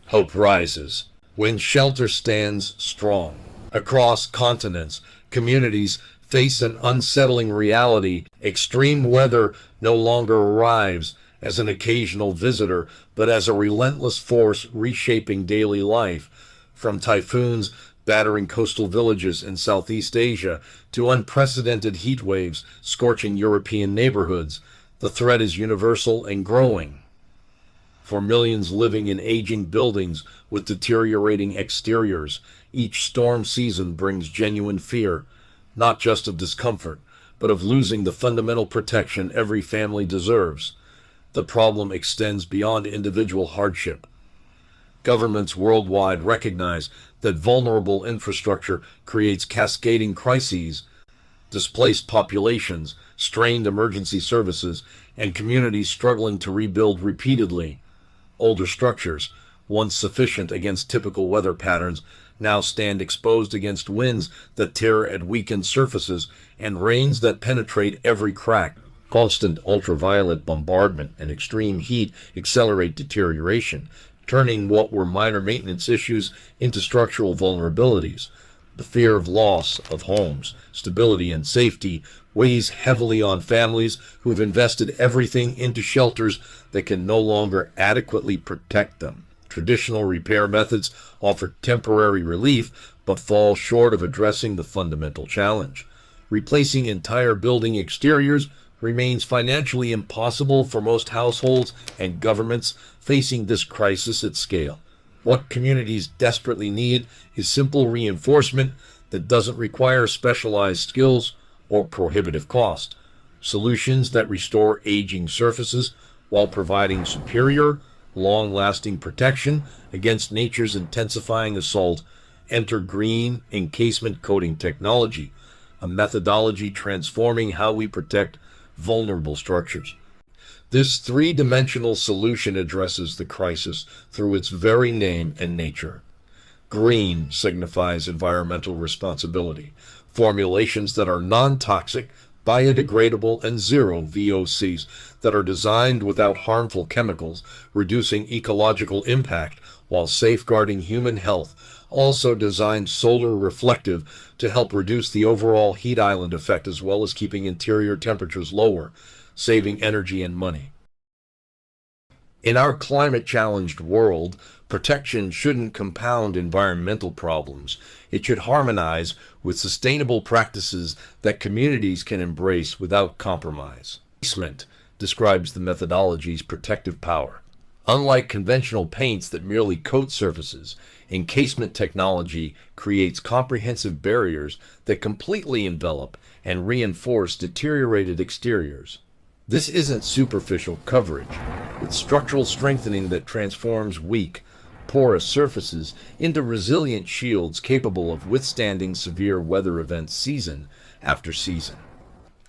Hope rises when shelter stands strong. Across continents, communities face an unsettling reality. Extreme weather no longer arrives as an occasional visitor, but as a relentless force reshaping daily life. From typhoons battering coastal villages in Southeast Asia to unprecedented heat waves scorching European neighborhoods, the threat is universal and growing. For millions living in aging buildings with deteriorating exteriors, each storm season brings genuine fear, not just of discomfort, but of losing the fundamental protection every family deserves. The problem extends beyond individual hardship. Governments worldwide recognize that vulnerable infrastructure creates cascading crises. Displaced populations, strained emergency services, and communities struggling to rebuild repeatedly. Older structures, once sufficient against typical weather patterns, now stand exposed against winds that tear at weakened surfaces and rains that penetrate every crack. Constant ultraviolet bombardment and extreme heat accelerate deterioration, turning what were minor maintenance issues into structural vulnerabilities. The fear of loss of homes, stability, and safety weighs heavily on families who have invested everything into shelters that can no longer adequately protect them. Traditional repair methods offer temporary relief, but fall short of addressing the fundamental challenge. Replacing entire building exteriors remains financially impossible for most households and governments facing this crisis at scale. What communities desperately need is simple reinforcement that doesn't require specialized skills or prohibitive cost. Solutions that restore aging surfaces while providing superior, long-lasting protection against nature's intensifying assault. Enter green encasement coating technology, a methodology transforming how we protect vulnerable structures. This three-dimensional solution addresses the crisis through its very name and nature. Green signifies environmental responsibility, formulations that are non-toxic, biodegradable, and zero VOCs that are designed without harmful chemicals, reducing ecological impact while safeguarding human health. Also designed solar reflective to help reduce the overall heat island effect as well as keeping interior temperatures lower, saving energy and money. In our climate-challenged world, protection shouldn't compound environmental problems. It should harmonize with sustainable practices that communities can embrace without compromise. Encasement describes the methodology's protective power. Unlike conventional paints that merely coat surfaces, encasement technology creates comprehensive barriers that completely envelop and reinforce deteriorated exteriors. This isn't superficial coverage. It's structural strengthening that transforms weak, porous surfaces into resilient shields capable of withstanding severe weather events season after season.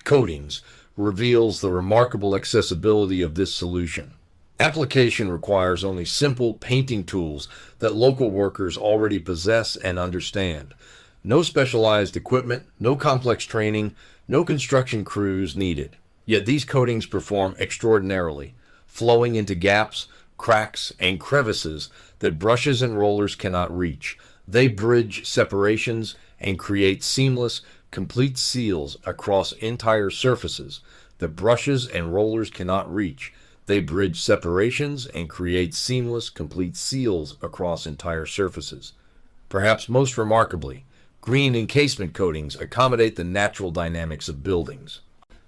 Coatings reveals the remarkable accessibility of this solution. Application requires only simple painting tools that local workers already possess and understand. No specialized equipment, no complex training, no construction crews needed. Yet these coatings perform extraordinarily, flowing into gaps, cracks, and crevices that brushes and rollers cannot reach. They bridge separations and create seamless, complete seals across entire surfaces that brushes and rollers cannot reach. They bridge separations and create seamless, complete seals across entire surfaces. Perhaps most remarkably, green encasement coatings accommodate the natural dynamics of buildings.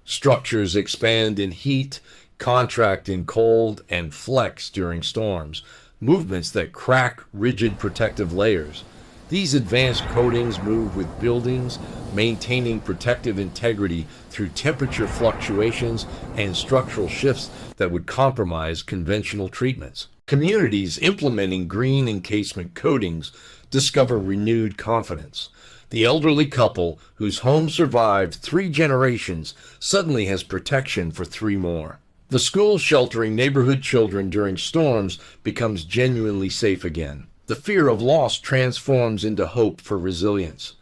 Structures expand in heat, contract in cold, and flex during storms, movements that crack rigid protective layers. These advanced coatings move with buildings, maintaining protective integrity through temperature fluctuations and structural shifts that would compromise conventional treatments. Communities implementing green encasement coatings discover renewed confidence. The elderly couple whose home survived 3 generations suddenly has protection for 3 more. The school sheltering neighborhood children during storms becomes genuinely safe again. The fear of loss transforms into hope for resilience.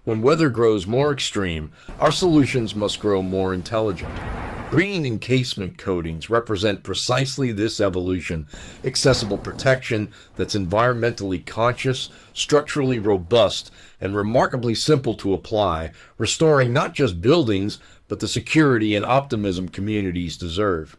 When weather grows more extreme, our solutions must grow more intelligent. Green encasement coatings represent precisely this evolution: accessible protection that's environmentally conscious, structurally robust, and remarkably simple to apply, restoring not just buildings, but the security and optimism communities deserve.